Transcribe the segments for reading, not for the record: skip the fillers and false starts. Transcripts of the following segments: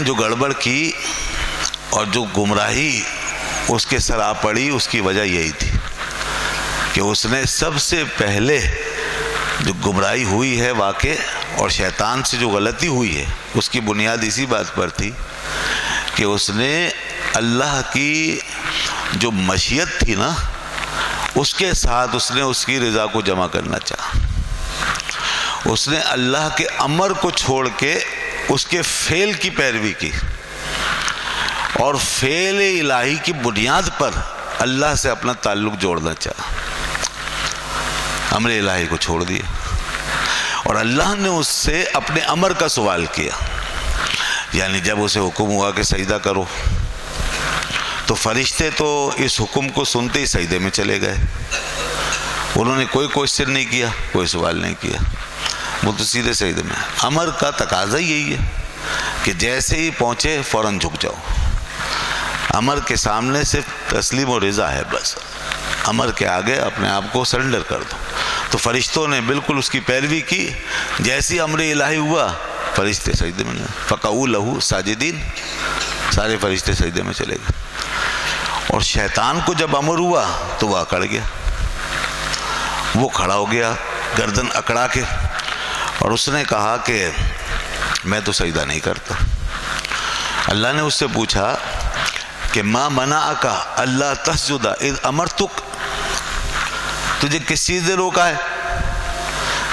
جو گڑبڑ کی اور جو گمراہی اس کے سر آ پڑی، اس کی وجہ یہی تھی کہ اس نے سب سے پہلے جو گمراہی ہوئی ہے واقع اور شیطان سے جو غلطی ہوئی ہے اس کی بنیاد اسی بات پر تھی کہ اس نے اللہ کی جو مشیت تھی نا اس کے ساتھ اس نے اس کی رضا کو جمع کرنا چاہا۔ اس نے اللہ کے امر کو چھوڑ کے اس کے فعل کی پیروی کی اور فعل الہی کی بنیاد پر اللہ سے اپنا تعلق جوڑنا چاہا، امر الہی کو چھوڑ دیا، اور اللہ نے اس سے اپنے امر کا سوال کیا۔ یعنی جب اسے حکم ہوا کہ سجدہ کرو تو فرشتے تو اس حکم کو سنتے ہی سجدے میں چلے گئے، انہوں نے کوئی کوشچن نہیں کیا، کوئی سوال نہیں کیا، وہ تو سیدھے سجدے میں۔ امر کا تقاضا یہی ہے کہ جیسے ہی پہنچے فوراً جھک جاؤ، امر کے سامنے صرف تسلیم و رضا ہے، بس امر کے آگے اپنے آپ کو سرنڈر کر دو۔ تو فرشتوں نے بالکل اس کی پیروی کی، جیسی امر الہی ہوا فرشتے سجدے میں گئے، فقعوا لہ ساجدین، سارے فرشتے سجدے میں چلے گئے۔ اور شیطان کو جب امر ہوا تو وہ اکڑ گیا، وہ کھڑا ہو گیا گردن اکڑا کے، اور اس نے کہا کہ میں تو سجدہ نہیں کرتا۔ اللہ نے اس سے پوچھا کہ ما منعک اللہ تسجد اذ امرتک، تجھے کس چیز نے روکا ہے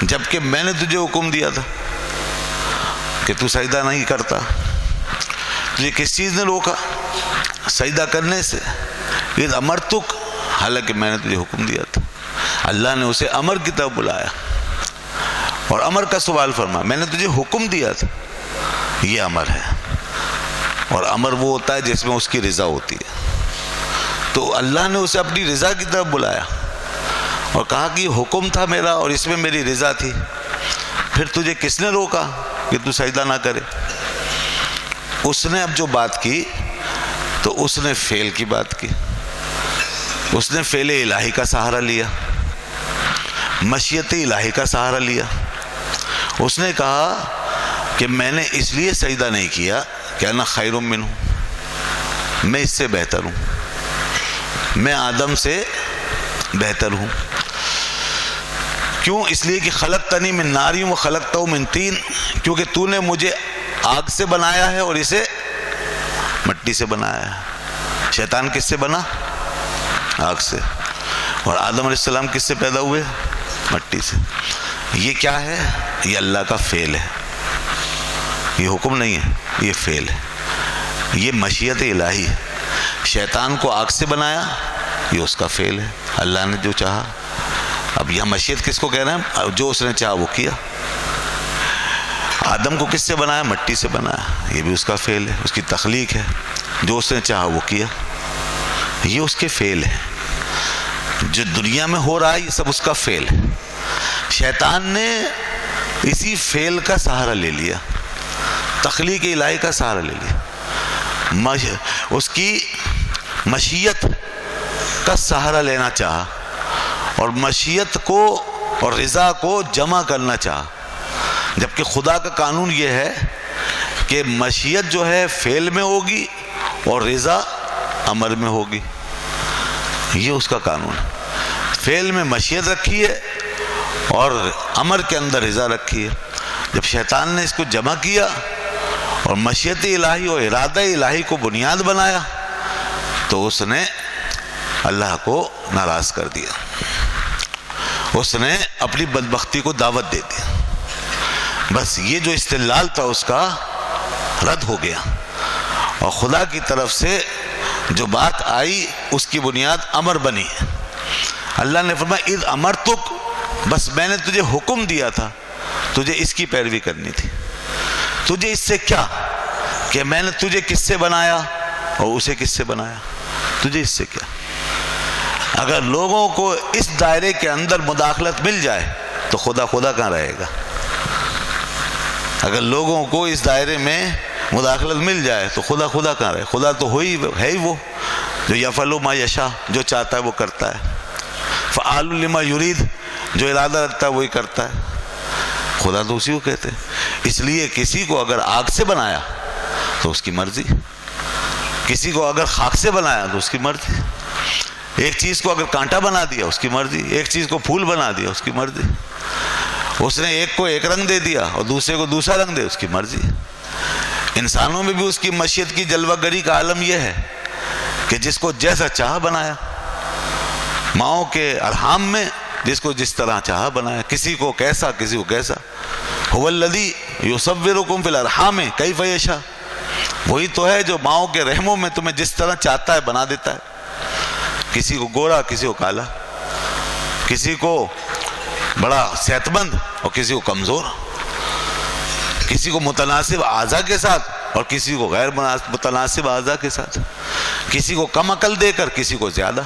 جبکہ میں نے تجھے حکم دیا تھا کہ تو سجدہ نہیں کرتا؟ تجھے کس چیز نے روکا سجدہ کرنے سے؟ اذ امرتک، حالانکہ میں نے تجھے حکم دیا تھا۔ اللہ نے اسے امر کی طرف بلایا اور امر کا سوال فرمایا، میں نے تجھے حکم دیا تھا، یہ امر ہے، اور امر وہ ہوتا ہے جس میں اس کی رضا ہوتی ہے۔ تو اللہ نے اسے اپنی رضا کی طرف بلایا اور کہا کہ یہ حکم تھا میرا اور اس میں میری رضا تھی، پھر تجھے کس نے روکا کہ تو سجدہ نہ کرے؟ اس نے اب جو بات کی تو اس نے فعل کی بات کی، اس نے فعل الہی کا سہارا لیا، مشیت الہی کا سہارا لیا۔ اس نے کہا کہ میں نے اس لیے سجدہ نہیں کیا کہ انا خیر منہ، میں اس سے بہتر ہوں، میں آدم سے بہتر ہوں۔ کیوں؟ اس لیے کہ خلقتنی من نار و خلقتہ من طین، کیونکہ تو نے مجھے آگ سے بنایا ہے اور اسے مٹی سے بنایا ہے۔ شیطان کس سے بنا؟ آگ سے، اور آدم علیہ السلام کس سے پیدا ہوئے؟ مٹی سے۔ یہ کیا ہے؟ یہ اللہ کا فعل ہے، یہ حکم نہیں ہے، یہ فعل ہے، یہ مشیت الہی ہے۔ شیطان کو آگ سے بنایا، یہ اس کا فعل ہے، اللہ نے جو چاہا۔ اب یہاں مشیت کس کو کہہ رہے ہیں؟ جو اس نے چاہا وہ کیا۔ آدم کو کس سے بنایا؟ مٹی سے بنایا، یہ بھی اس کا فعل ہے، اس کی تخلیق ہے، جو اس نے چاہا وہ کیا، یہ اس کے فعل ہے۔ جو دنیا میں ہو رہا ہے یہ سب اس کا فعل ہے۔ شیطان نے اسی فعل کا سہارا لے لیا، تخلیق الہی کا سہارا لے لیا، اس کی مشیت کا سہارا لینا چاہا اور مشیت کو اور رضا کو جمع کرنا چاہا، جبکہ خدا کا قانون یہ ہے کہ مشیت جو ہے فعل میں ہوگی اور رضا امر میں ہوگی، یہ اس کا قانون ہے۔ فعل میں مشیت رکھی ہے اور امر کے اندر رضا رکھی ہے۔ جب شیطان نے اس کو جمع کیا اور مشیت الہی اور ارادہ الہی کو بنیاد بنایا تو اس نے اللہ کو ناراض کر دیا، اس نے اپنی بدبختی کو دعوت دے دی، بس یہ جو استدلال تھا اس کا رد ہو گیا، اور خدا کی طرف سے جو بات آئی اس کی بنیاد امر بنی۔ اللہ نے فرمایا اذ امرتک، بس میں نے تجھے حکم دیا تھا، تجھے اس کی پیروی کرنی تھی۔ تجھے اس سے کیا کہ میں نے تجھے کس سے بنایا اور اسے کس سے بنایا؟ تجھے اس سے کیا؟ اگر لوگوں کو اس دائرے کے اندر مداخلت مل جائے تو خدا کہاں رہے گا؟ اگر لوگوں کو اس دائرے میں مداخلت مل جائے تو خدا کہاں رہے؟ خدا تو ہے ہی وہ جو یفعل ما یشاء، جو چاہتا ہے وہ کرتا ہے، فعال لما یرید، جو ارادہ رکھتا ہے وہی کرتا ہے، خدا تو اسی کو کہتے ہیں۔ اس لیے کسی کو اگر آگ سے بنایا تو اس کی مرضی. کسی کو اگر خاک سے بنایا تو اس کی مرضی. ایک چیز کو اگر کانٹا بنا دیا اس کی مرضی. ایک چیز کو پھول بنا دیا اس کی مرضی. اس نے ایک کو ایک رنگ دے دیا اور دوسرے کو دوسرا رنگ دے، اس کی مرضی. انسانوں میں بھی اس کی مشیت کی جلوہ گری کا عالم یہ ہے کہ جس کو جیسا چاہا بنایا. ماؤں کے ارحام میں جس کو جس طرح چاہا بنایا. کسی کو کیسا، کسی کو کیسا. هو الذی یصورکم فی الارحام کیف یشاء. وہی تو ہے جو ماؤں کے رحموں میں تمہیں جس طرح چاہتا ہے بنا دیتا ہے. کسی کو گورا، کسی کو کالا، کسی کو بڑا صحت مند اور کسی کو کمزور، کسی کو متناسب اعضاء کے ساتھ اور کسی کو غیر متناسب اعضاء کے ساتھ، کسی کو کم عقل دے کر کسی کو زیادہ،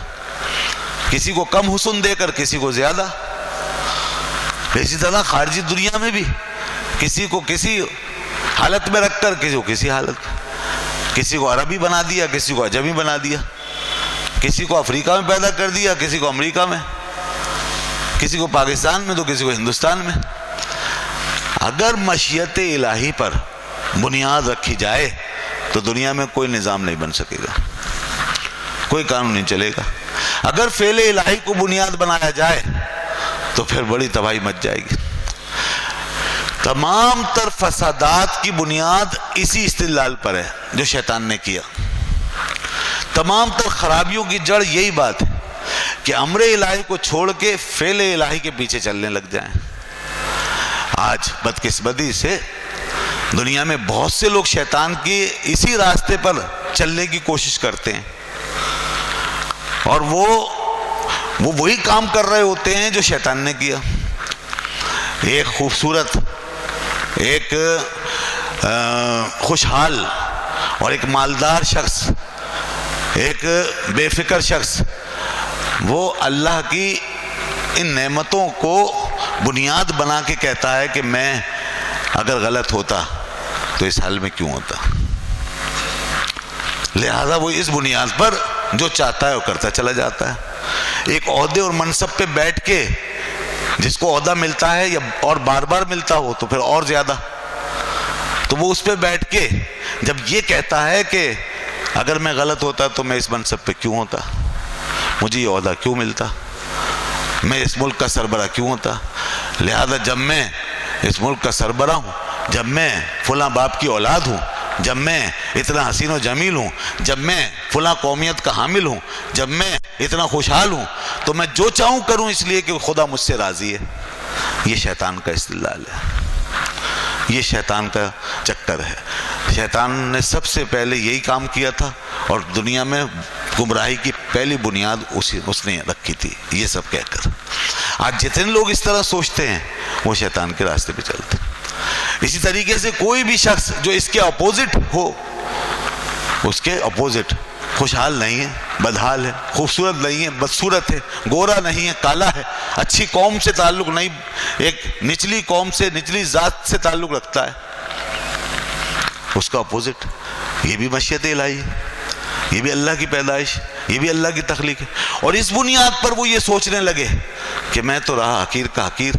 کسی کو کم حسن دے کر کسی کو زیادہ. اسی طرح خارجی دنیا میں بھی کسی کو کسی حالت میں رکھ کر کسی کو کسی حالت میں. کسی کو عربی بنا دیا، کسی کو عجمی بنا دیا. کسی کو افریقہ میں پیدا کر دیا، کسی کو امریکہ میں. کسی کو پاکستان میں تو کسی کو ہندوستان میں. اگر مشیت الہی پر بنیاد رکھی جائے تو دنیا میں کوئی نظام نہیں بن سکے گا، کوئی قانون نہیں چلے گا. اگر فعل الہی کو بنیاد بنایا جائے تو پھر بڑی تباہی مچ جائے گی. تمام تر فسادات کی بنیاد اسی استدلال پر ہے جو شیطان نے کیا. تمام تر خرابیوں کی جڑ یہی بات ہے کہ امر الہی کو چھوڑ کے فعل الہی کے پیچھے چلنے لگ جائیں. آج بدقسمتی سے دنیا میں بہت سے لوگ شیطان کی اسی راستے پر چلنے کی کوشش کرتے ہیں اور وہ وہی کام کر رہے ہوتے ہیں جو شیطان نے کیا. ایک خوبصورت، ایک خوشحال اور ایک مالدار شخص، ایک بے فکر شخص، وہ اللہ کی ان نعمتوں کو بنیاد بنا کے کہتا ہے کہ میں اگر غلط ہوتا تو اس حال میں کیوں ہوتا. لہذا وہ اس بنیاد پر جو چاہتا ہے وہ کرتا چلا جاتا ہے. ایک عہدے اور منصب پہ بیٹھ کے جس کو عہدہ ملتا ہے یا اور بار بار ملتا ہو تو پھر اور زیادہ، تو وہ اس پہ بیٹھ کے جب یہ کہتا ہے کہ اگر میں غلط ہوتا تو میں اس منصب پہ کیوں ہوتا، مجھے یہ عہدہ کیوں ملتا، میں اس ملک کا سربراہ کیوں ہوتا. لہذا جب میں اس ملک کا سربراہ ہوں، جب میں فلاں باپ کی اولاد ہوں، جب میں اتنا حسین و جمیل ہوں، جب میں فلاں قومیت کا حامل ہوں، جب میں اتنا خوشحال ہوں، تو میں جو چاہوں کروں اس لیے کہ خدا مجھ سے راضی ہے. یہ شیطان کا استدلال ہے، یہ شیطان کا چکر ہے. شیطان نے سب سے پہلے یہی کام کیا تھا اور دنیا میں گمراہی کی پہلی بنیاد اس نے رکھی تھی یہ سب کہہ کر. آج جتنے لوگ اس طرح سوچتے ہیں وہ شیطان کے راستے پہ چلتے ہیں. اسی طریقے سے کوئی بھی شخص جو اس کے اپوزٹ ہو، اس کے اپوزٹ، خوشحال نہیں ہے، بدحال ہے، خوبصورت نہیں ہے، بدصورت ہے، گورا نہیں ہے، کالا ہے، اچھی قوم سے تعلق نہیں، ایک نچلی قوم سے، نچلی ذات سے تعلق رکھتا ہے، اس کا اپوزٹ، یہ بھی مشیت الہی ہے، یہ بھی اللہ کی پیدائش، یہ بھی اللہ کی تخلیق ہے. اور اس بنیاد پر وہ یہ سوچنے لگے کہ میں تو رہا حقیر کا حقیر،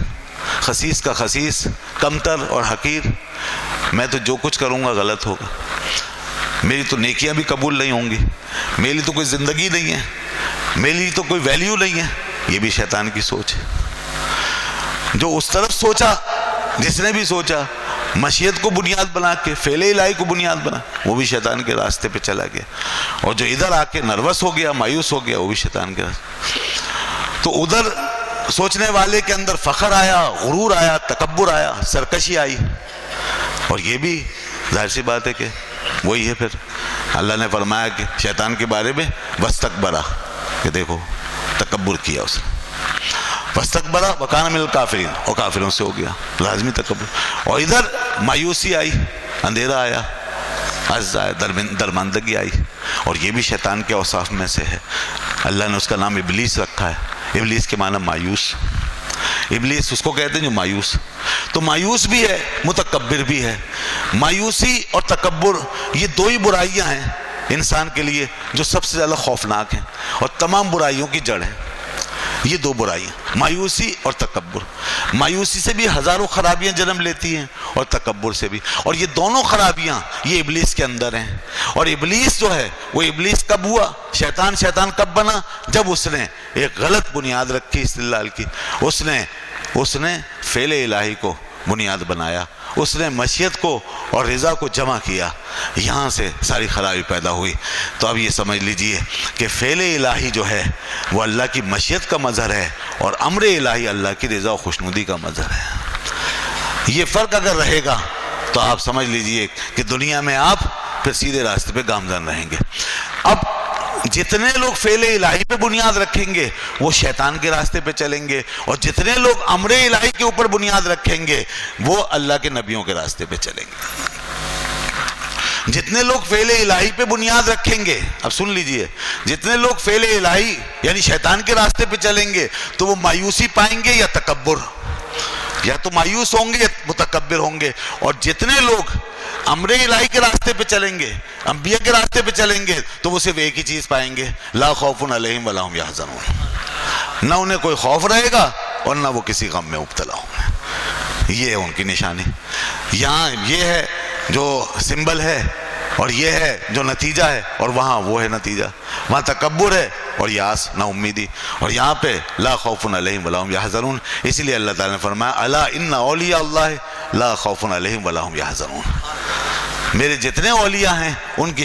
خسیس کا خسیس، کمتر اور حقیر، میں تو جو کچھ کروں گا غلط ہوگا، میری تو نیکیاں بھی قبول نہیں ہوں گی، میری تو کوئی زندگی نہیں ہے، میری تو کوئی ویلیو نہیں ہے. یہ بھی شیطان کی سوچ ہے. جو اس طرف سوچا، جس نے بھی سوچا مشیت کو بنیاد بنا کے، فعل الہی کو بنیاد بنا، وہ بھی شیطان کے راستے پہ چلا گیا. اور جو ادھر آ کے نروس ہو گیا، مایوس ہو گیا، وہ بھی شیطان کے راستے. تو ادھر سوچنے والے کے اندر فخر آیا، غرور آیا، تکبر آیا، سرکشی آئی. اور یہ بھی ظاہر سی بات ہے کہ وہی ہے. پھر اللہ نے فرمایا کہ شیطان کے بارے میں وَاسْتَكْبَرَ، کہ دیکھو تکبر کیا اس نے. وَاسْتَكْبَرَ وَكَانَ مِنَ الْكَافِرِينَ، اور کافروں سے ہو گیا، لازمی تکبر. اور ادھر مایوسی آئی، اندھیرا آیا، عجز آیا، درماندگی آئی. اور یہ بھی شیطان کے اوصاف میں سے ہے. اللہ نے اس کا نام ابلیس رکھا ہے. ابلیس کے معنی مایوس. ابلیس اس کو کہتے ہیں جو مایوس. تو مایوس بھی ہے، متکبر بھی ہے. مایوسی اور تکبر یہ دو ہی برائیاں ہیں انسان کے لیے جو سب سے زیادہ خوفناک ہیں اور تمام برائیوں کی جڑ ہیں. یہ دو برائیاں، مایوسی اور تکبر۔ مایوسی سے بھی ہزاروں خرابیاں جنم لیتی ہیں اور تکبر سے بھی، اور یہ دونوں خرابیاں یہ ابلیس کے اندر ہیں۔ اور ابلیس جو ہے وہ ابلیس کب ہوا، شیطان کب بنا؟ جب اس نے ایک غلط بنیاد رکھی استدلال کی، اس نے فعل الہی کو بنیاد بنایا، اس نے مشیت کو اور رضا کو جمع کیا، یہاں سے ساری خرابی پیدا ہوئی۔ تو اب یہ سمجھ لیجئے کہ فعل الہی جو ہے وہ اللہ کی مشیت کا مظہر ہے، اور امر الہی اللہ کی رضا و خوشنودی کا مظہر ہے۔ یہ فرق اگر رہے گا تو آپ سمجھ لیجئے کہ دنیا میں آپ پھر سیدھے راستے پہ گامزن رہیں گے۔ اب جتنے لوگ فعل الہی پہ بنیاد رکھیں گے وہ شیطان کے راستے پہ چلیں گے، اور جتنے لوگ امر الہی کے اوپر بنیاد رکھیں گے وہ اللہ کے نبیوں کے راستے پہ چلیں گے۔ جتنے لوگ فعل الہی پہ بنیاد رکھیں گے، اب سن لیجئے، جتنے لوگ فعل الہی یعنی شیطان کے راستے پہ چلیں گے تو وہ مایوسی پائیں گے یا تکبر، یا تو مایوس ہوں گے یا متکبر ہوں گے۔ اور جتنے لوگ امر الہی کے راستے پہ چلیں گے، انبیاء کے راستے پہ چلیں گے، تو وہ صرف ایک ہی چیز پائیں گے، لا خوف علیہم ولا ہم یحزنون، نہ انہیں کوئی خوف رہے گا اور نہ وہ کسی غم میں مبتلا ہوں گے۔ یہ ہے ان کی نشانی۔ یہاں یہ ہے جو سمبل ہے اور یہ ہے جو نتیجہ ہے، اور وہاں وہ ہے نتیجہ، وہاں تکبر ہے اور یاس، نا امیدی، اور یہاں پہ لا خوف علیہم ولا ہم یحزنون۔ اسی لیے اللہ تعالیٰ نے فرمایا الا ان اولیاء اللہ لا خوف علیہم ولا ہم یحزنون، میرے جتنے اولیاء ہیں ان کی